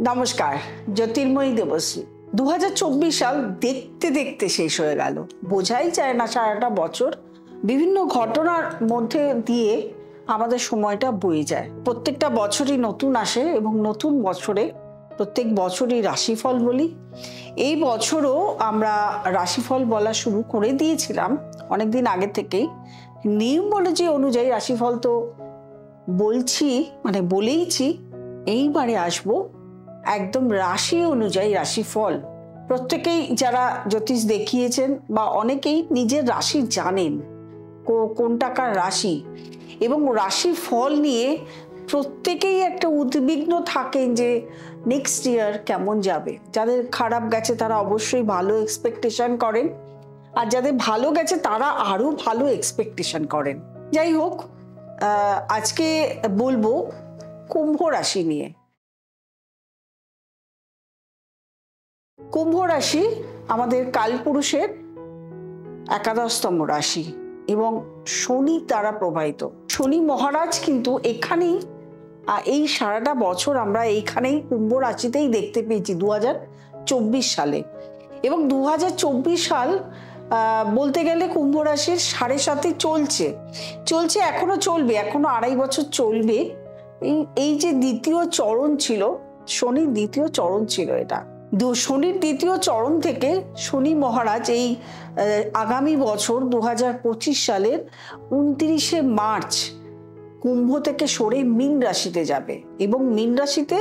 নমস্কার, জ্যোতির্ময়ী দেবশ্রী। 2024 সাল দেখতে দেখতে শেষ হয়ে গেল। বোঝাই যায় না সারাটা বছর বিভিন্ন ঘটনার মধ্যে দিয়ে আমাদের সময়টা বয়ে যায়। প্রত্যেকটা বছরই নতুন আসে এবং নতুন বছরে প্রত্যেক বছরই রাশিফল বলি। এই বছরও আমরা রাশিফল বলা শুরু করে দিয়েছিলাম অনেকদিন আগে থেকেই। নিউমোলজি অনুযায়ী রাশিফল তো বলছি, বলেইছি। এইবারে আসবো একদম রাশি অনুযায়ী রাশিফল। প্রত্যেকেই যারা জ্যোতিষ দেখিয়েছেন বা অনেকেই নিজের রাশি জানেন কোনটা কার রাশি, এবং রাশি ফল নিয়ে প্রত্যেকেই একটা উদ্বিগ্ন থাকেন যে নেক্সট ইয়ার কেমন যাবে। যাদের খারাপ গেছে তারা অবশ্যই ভালো এক্সপেকটেশন করেন, আর যাদের ভালো গেছে তারা আরো ভালো এক্সপেকটেশন করেন। যাই হোক, আজকে বলবো কুম্ভ রাশি নিয়ে। কুম্ভ রাশি আমাদের কালপুরুষের একাদশতম রাশি এবং শনি দ্বারা প্রবাহিত। শনি মহারাজ কিন্তু এখানেই, এই সারাটা বছর আমরা এইখানেই কুম্ভ রাশিতেই দেখতে পেয়েছি 2024 সালে। এবং 2024 সাল বলতে গেলে কুম্ভ রাশির 7.5 চলছে, এখনো চলবে, এখনো 2.5 বছর চলবে। এই যে দ্বিতীয় চরণ ছিল, শনির দ্বিতীয় চরণ ছিল এটা। শনির দ্বিতীয় চরণ থেকে শনি মহারাজ এই আগামী বছর 2025 সালের 29শে মার্চ কুম্ভ থেকে সরে মীন রাশিতে যাবে এবং মীন রাশিতে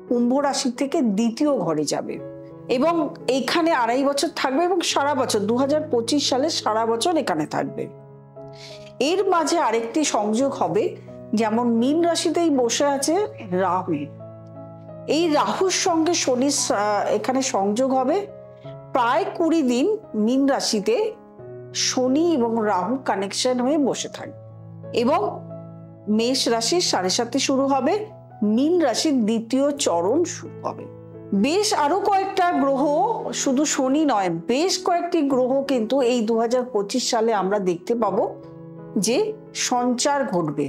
কুম্ভ রাশি থেকে দ্বিতীয় ঘরে যাবে এবং এইখানে 2.5 বছর থাকবে এবং সারা বছর 2025 সালে সারা বছর এখানে থাকবে। এর মাঝে আরেকটি সংযোগ হবে, যেমন মীন রাশিতেই বসে আছে রাহু। এই রাহুর সঙ্গে শনি এখানে সংযোগ হবে। প্রায় 20 দিন মীন রাশিতে শনি এবং রাহু কানেকশন হয়ে বসে থাকবে এবং মেষ রাশির 7.5 শুরু হবে, মীন রাশির দ্বিতীয় চরণ শুরু হবে। বেশ আরো কয়েকটা গ্রহ, শুধু শনি নয়, বেশ কয়েকটি গ্রহ কিন্তু এই 2025 সালে আমরা দেখতে পাবো যে সঞ্চার ঘটবে।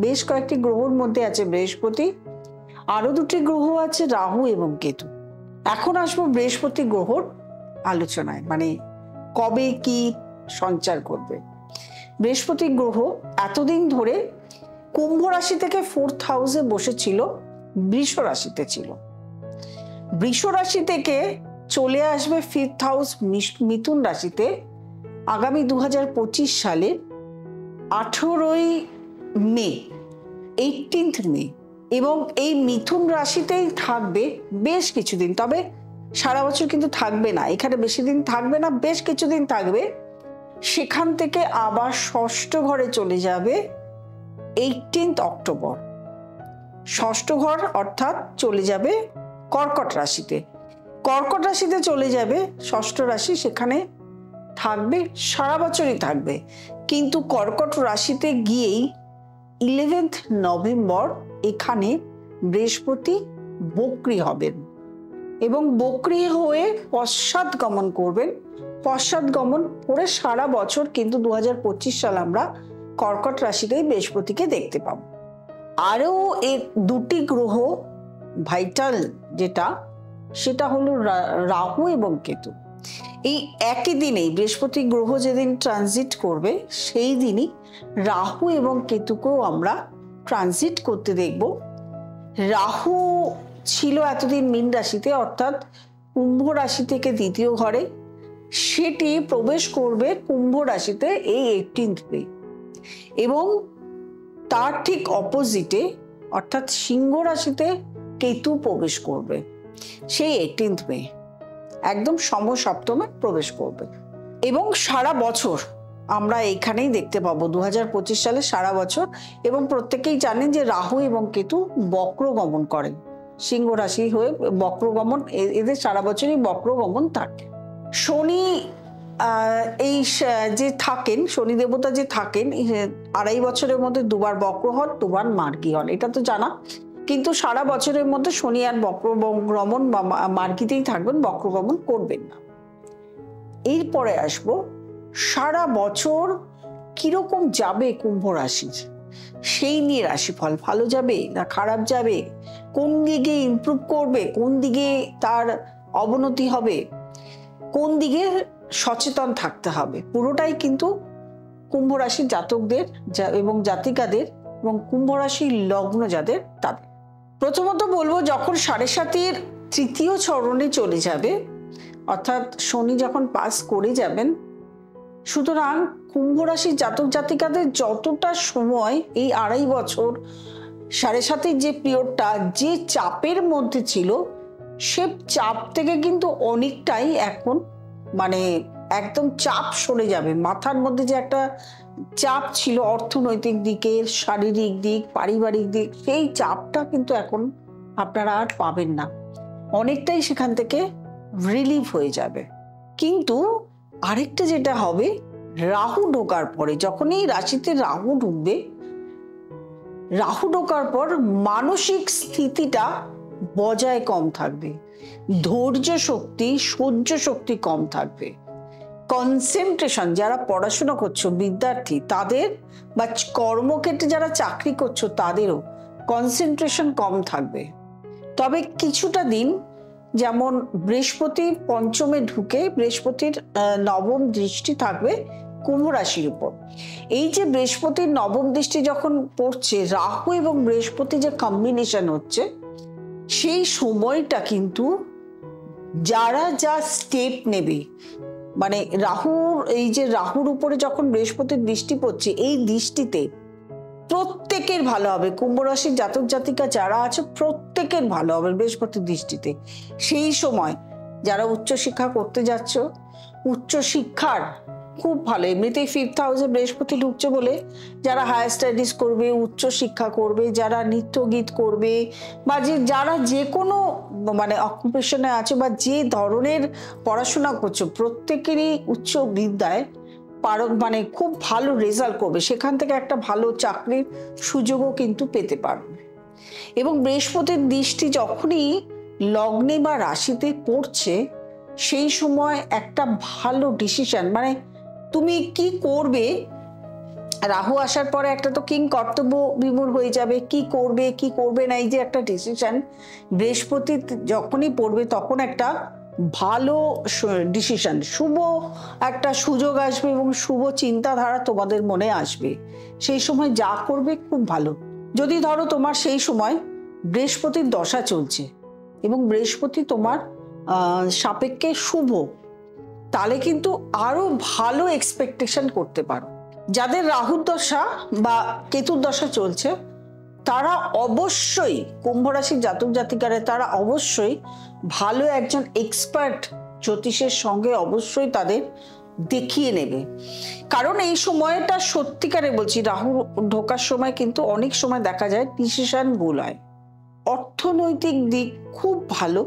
বেশ কয়েকটি গ্রহর মধ্যে আছে বৃহস্পতি, আরো 2টি গ্রহ আছে রাহু এবং কেতু। এখন আসবো বৃহস্পতি গ্রহর আলোচনায়, কবে কি সঞ্চার করবে। বৃহস্পতি গ্রহ এতদিন ধরে কুম্ভ রাশি থেকে 4th হাউসে বসেছিল, বৃষ রাশিতে ছিল। বৃষ রাশি থেকে চলে আসবে 5th হাউস মিথুন রাশিতে আগামী 2025 সালে 18ই মে, 18th মে, এবং এই মিথুন রাশিতেই থাকবে বেশ কিছুদিন। তবে সারা বছর কিন্তু থাকবে না, এখানে বেশি দিন থাকবে না, বেশ কিছুদিন থাকবে। সেখান থেকে আবার 6ষ্ঠ ঘরে চলে যাবে 18th অক্টোবর। 6ষ্ঠ ঘর অর্থাৎ চলে যাবে কর্কট রাশিতে। কর্কট রাশিতে চলে যাবে 6ষ্ঠ রাশি, সেখানে থাকবে, সারা বছরই থাকবে। কিন্তু কর্কট রাশিতে গিয়েই 11th নভেম্বর এখানে বৃহস্পতি বক্রী হবেন এবং বক্রী হয়ে পশ্চাৎ গমন করবেন। পশ্চাৎ গমন করে সারা বছর কিন্তু 2025 সাল আমরা কর্কট রাশিতেই বৃহস্পতিকে দেখতে পাবো। আরও এর 2টি গ্রহ ভাইটাল সেটা হলো রাহু এবং কেতু। এই একই দিনেই বৃহস্পতি গ্রহ যেদিন ট্রানজিট করবে সেই দিনই রাহু এবং কেতুকেও আমরা ট্রানজিট করতে দেখব। রাহু ছিল এতদিন মীন রাশিতে, অর্থাৎ কুম্ভ রাশি থেকে দ্বিতীয় ঘরে, সেটি প্রবেশ করবে কুম্ভ রাশিতে এই 18th মে এবং তার ঠিক অপোজিটে অর্থাৎ সিংহ রাশিতে কেতু প্রবেশ করবে সেই 18th মে, একদম সমসপ্তমে প্রবেশ করবে এবং সারা বছর আমরা এখানেই দেখতে পাবো 2025 সালে সারা বছর। এবং প্রত্যেকেই জানেন যে রাহু এবং কেতু বক্র গমন করেন, সিংহ রাশি হয়ে বক্র গমন, এদের সারা বছরই বক্র গমন থাকে। শনি এই যে থাকেন, শনি দেবতা যে থাকেন 2.5 বছরের মধ্যে 2বার বক্র হন, 2বার মার্গী হন, এটা তো জানা। কিন্তু সারা বছরের মধ্যে শনি আর বক্রগমন বা মার্গীতেই থাকবেন, বক্রগমন করবেন না। এরপরে আসবো সারা বছর কিরকম যাবে কুম্ভ রাশির। সেই নিয়ে রাশিফল ভালো যাবে না খারাপ যাবে, কোন দিকে ইমপ্রুভ করবে, কোন দিকে তার অবনতি হবে, কোন দিকে সচেতন থাকতে হবে, পুরোটাই কিন্তু কুম্ভ রাশির জাতকদের এবং জাতিকাদের এবং কুম্ভ রাশির লগ্ন যাদের তাদের। প্রথমত বলবো, যখন 7.5-এর তৃতীয় চরণে চলে যাবে, অর্থাৎ শনি যখন পাস করে যাবেন, সুতরাং কুম্ভ রাশির জাতক জাতিকাদের যতটা সময় এই 2.5 বছর 7.5-এর যে পিরিয়ডটা যে চাপের মধ্যে ছিল, সে চাপ থেকে কিন্তু অনেকটাই এখন মানে একদম চাপ সরে যাবে। মাথার মধ্যে যে একটা চাপ ছিল অর্থনৈতিক দিকের, শারীরিক দিক, পারিবারিক দিক, সেই চাপটা কিন্তু এখন আপনারা আর পাবেন না, অনেকটাই সেখান থেকে রিলিফ হয়ে যাবে। কিন্তু আরেকটা যেটা হবে, রাহু ঢোকার পরে, যখন এই রাশিতে রাহু ঢুকবে, রাহু ঢোকার পর মানসিক স্থিতিটা বজায় কম থাকবে, ধৈর্য শক্তি, সহ্য শক্তি কম থাকবে, কনসেন্ট্রেশন, যারা পড়াশোনা করছো বিদ্যার্থী তাদের বা কর্মক্ষেত্রে যারা চাকরি করছো তাদেরও কনসেন্ট্রেশন কম থাকবে। তবে কিছুটা দিন, যেমন বৃহস্পতি পঞ্চমে ঢুকে বৃহস্পতির নবম দৃষ্টি থাকবে কুম্ভ রাশির উপর। এই যে বৃহস্পতির নবম দৃষ্টি যখন পড়ছে, রাহু এবং বৃহস্পতি যে কম্বিনেশন হচ্ছে, সেই সময়টা কিন্তু যারা যা স্টেপ নেবে, মানে রাহুর উপরে যখন বৃহস্পতির দৃষ্টি পড়ছে, এই দৃষ্টিতে প্রত্যেকের ভালো হবে। কুম্ভ রাশির জাতক জাতিকা যারা আছে প্রত্যেকের ভালো হবে বৃহস্পতির দৃষ্টিতে। সেই সময় যারা উচ্চশিক্ষা করতে যাচ্ছ, উচ্চশিক্ষার খুব ভালো, এমনিতেই 5th হাউসে বৃহস্পতি ঢুকছে বলে যারা হায়ার স্টাডিজ করবে, উচ্চশিক্ষা করবে, যারা নৃত্য গীত করবে, বা যারা যে কোনো মানে অকুপেশনে আছে বা যে ধরনের পড়াশোনা করছো, প্রত্যেকেরই উচ্চ বিদ্যায় মানে খুব ভালো রেজাল্ট করবে, সেখান থেকে একটা ভালো চাকরির সুযোগও কিন্তু পেতে পারবে। এবং বৃহস্পতির দৃষ্টি যখনই লগ্নে বা রাশিতে পড়ছে, সেই সময় একটা ভালো ডিসিশন, মানে তুমি কি করবে, রাহু আসার পরে একটা তো কিং কর্তব্য বিমূঢ় হয়ে যাবে, কি করবে কি করবে না, এই যে একটা ডিসিশন বৃহস্পতি যখনই পড়বে তখন একটা ভালো ডিসিশন, শুভ একটা সুযোগ আসবে এবং শুভ চিন্তাধারা তোমাদের মনে আসবে। সেই সময় যা করবে খুব ভালো। যদি ধরো তোমার সেই সময় বৃহস্পতির দশা চলছে এবং বৃহস্পতি তোমার সাপেক্ষে শুভ, তাহলে কিন্তু আরো ভালো এক্সপেকটেশন করতে পারো। যাদের রাহুর দশা বা কেতুর দশা চলছে, তারা অবশ্যই, কুম্ভ রাশির জাতক জাতিকারা তারা অবশ্যই ভালো একজন এক্সপার্ট জ্যোতিষের সঙ্গে অবশ্যই তাদের দেখিয়ে নেবে। কারণ এই সময়টা সত্যিকারে বলছি, রাহু ঢোকার সময় কিন্তু অনেক সময় দেখা যায় ডিসিশন ভুল হয়। অর্থনৈতিক দিক খুব ভালো,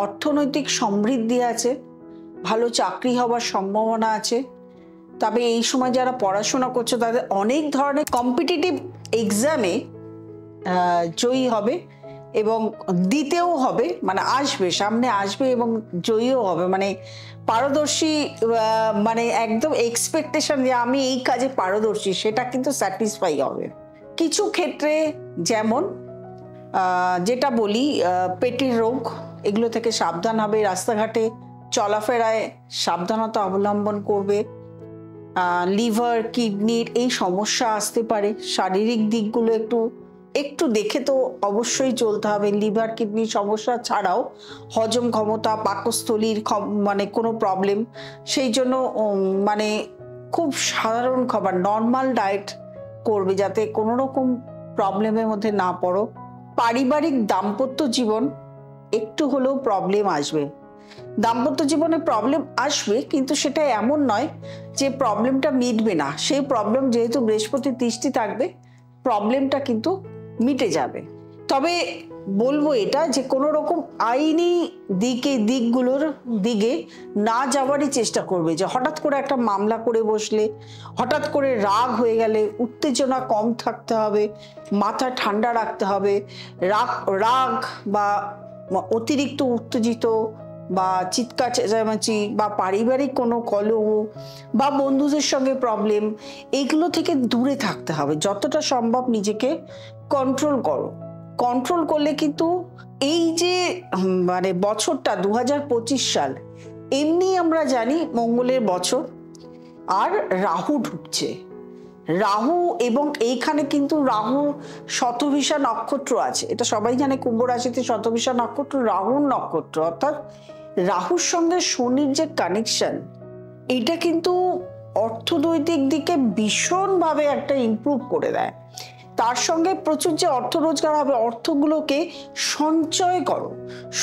অর্থনৈতিক সমৃদ্ধি আছে, ভালো চাকরি হওয়ার সম্ভাবনা আছে। তবে এই সময় যারা পড়াশোনা করছে তাদের অনেক ধরনের কম্পিটিটিভ এক্সামে জয়ী হবে এবং দিতেও হবে, মানে আসবে, সামনে আসবে এবং জয়ীও হবে, মানে পারদর্শী, মানে একদম এক্সপেকটেশন যে আমি এই কাজে পারদর্শী, সেটা কিন্তু স্যাটিসফাই হবে। কিছু ক্ষেত্রে যেমন যেটা বলি পেটের রোগ, এগুলো থেকে সাবধান হবে, রাস্তাঘাটে চলাফেরায় সাবধানতা অবলম্বন করবে, লিভার কিডনির এই সমস্যা আসতে পারে, শারীরিক দিকগুলো একটু দেখে তো অবশ্যই চলতে হবে। লিভার কিডনির সমস্যা ছাড়াও হজম ক্ষমতা, পাকস্থলীর মানে কোনো প্রবলেম, সেই জন্য মানে খুব সাধারণ খাবার, নর্মাল ডায়েট করবে যাতে কোনো রকম প্রবলেমের মধ্যে না পড়ো। পারিবারিক দাম্পত্য জীবন একটু হলেও প্রবলেম আসবে, দাম্পত্য জীবনে প্রবলেম আসবে, কিন্তু সেটা এমন নয় যে প্রবলেমটা মিটবে না। সেই প্রবলেম যেহেতু বৃহস্পতির দৃষ্টি থাকবে, প্রবলেমটা কিন্তু মিটে যাবে। তবে বলবো এটা যে কোনো রকম আইনি দিকগুলোর দিকে না যাওয়ারই চেষ্টা করবে। যে হঠাৎ করে একটা মামলা করে বসলে, হঠাৎ করে রাগ হয়ে গেলে, উত্তেজনা কম থাকতে হবে, মাথা ঠান্ডা রাখতে হবে। রাগ বা অতিরিক্ত উত্তেজিত বা চিৎকার চেঁচামেচি বা পারিবারিক কোনো কলহ বা বন্ধুদের সঙ্গে প্রবলেম, এইগুলো থেকে দূরে থাকতে হবে। যতটা সম্ভব নিজেকে কন্ট্রোল করো। কন্ট্রোল করলে কিন্তু এই যে মানে বছরটা 2025 সাল, এমনি আমরা জানি মঙ্গলের বছর, আর রাহু ঢুকছে। রাহু, এবং এইখানে কিন্তু রাহু শতভিষা নক্ষত্র আছে, এটা সবাই জানে। কুম্ভ রাশিতে শতভিষা নক্ষত্র রাহুর নক্ষত্র, অর্থাৎ রাহুর সঙ্গে শনির যে কানেকশন, এটা কিন্তু অর্থনৈতিক দিকে ভীষণভাবে একটা ইমপ্রুভ করে দেয়। তার সঙ্গে প্রচুর যে অর্থ রোজগার হবে, অর্থগুলোকে সঞ্চয় করো।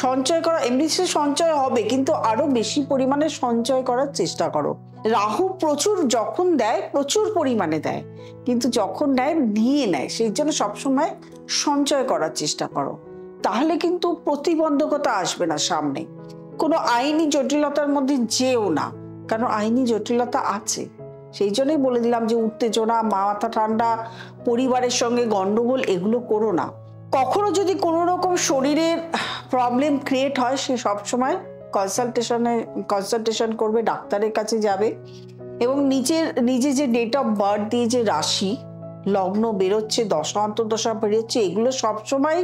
সঞ্চয় করা এমনি সঞ্চয় হবে, কিন্তু আরো বেশি পরিমাণে সঞ্চয় করার চেষ্টা করো। রাহু প্রচুর যখন দেয়, প্রচুর পরিমাণে দেয়, কিন্তু যখন নেয় নিয়ে নেয়, সেই জন্য সবসময় সঞ্চয় করার চেষ্টা করো। তাহলে কিন্তু প্রতিবন্ধকতা আসবে না সামনে। কোনো আইনি জটিলতার মধ্যে যেও না, কারণ আইনি জটিলতা আছে। সেই জন্যই বলে দিলাম যে উত্তেজনা, মাথা ঠান্ডা, পরিবারের সঙ্গে গন্ডগোল, এগুলো করো না। কখনো যদি কোনো রকম শরীরের প্রবলেম ক্রিয়েট হয়, সে সবসময় কনসালটেশন করবে, ডাক্তারের কাছে যাবে, এবং নিজে যে ডেট অফ বার্থ দিয়ে যে রাশি লগ্ন বেরোচ্ছে, দশা অন্তর্দশা বেরোচ্ছে, এগুলো সবসময়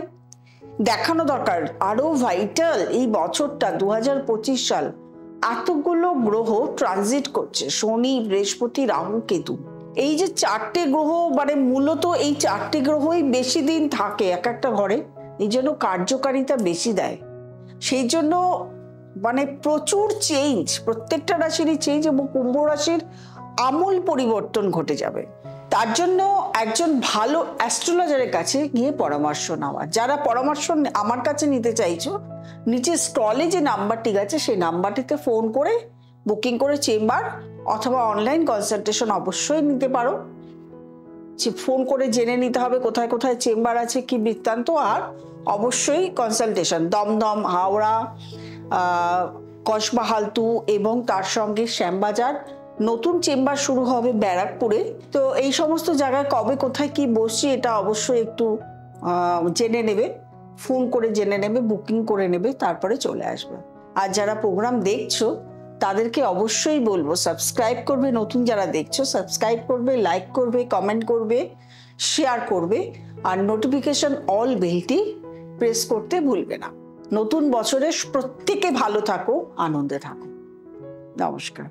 দেখানো দরকার। আরো ভাইটাল এই বছরটা 2025 সাল, এতগুলো গ্রহ ট্রানজিট করছে, শনি, বৃহস্পতি, রাহু, কেতু। এই যে 4টে গ্রহ, মানে মূলত এই 4টে গ্রহই বেশি দিন থাকে এক একটা ঘরে, এই জন্য কার্যকারিতা বেশি দেয়। সেই জন্য মানে প্রচুর চেঞ্জ, প্রত্যেকটা রাশিরই চেঞ্জ, এবং কুম্ভ রাশির আমূল পরিবর্তন ঘটে যাবে। তার জন্য একজন ভালো অ্যাস্ট্রোলজারের কাছে গিয়ে পরামর্শ নেওয়া। যারা পরামর্শ আমার কাছে নিতে চাইছো, নিচে স্টলে যে নাম্বারটি আছে, সেই নাম্বারটিতে ফোন করে বুকিং করে চেম্বার অথবা অনলাইন কনসালটেশন অবশ্যই নিতে পারো। ফোন করে জেনে নিতে হবে কোথায় কোথায় চেম্বার আছে, কি বৃত্তান্ত, আর অবশ্যই কনসালটেশন দমদম, হাওড়া, কসবাহালতু এবং তার সঙ্গে শ্যামবাজার। নতুন চেম্বার শুরু হবে ব্যারাকপুরে। তো এই সমস্ত জায়গায় কবে কোথায় কি বসছি, এটা অবশ্যই একটু জেনে নেবে, ফোন করে জেনে নেবে, বুকিং করে নেবে, তারপরে চলে আসবে। আর যারা প্রোগ্রাম দেখছো তাদেরকে অবশ্যই বলবো সাবস্ক্রাইব করবে। নতুন যারা দেখছো সাবস্ক্রাইব করবে, লাইক করবে, কমেন্ট করবে, শেয়ার করবে, আর নোটিফিকেশন অল বেলটি প্রেস করতে ভুলবে না। নতুন বছরে প্রত্যেকে ভালো থাকো, আনন্দে থাকো। নমস্কার।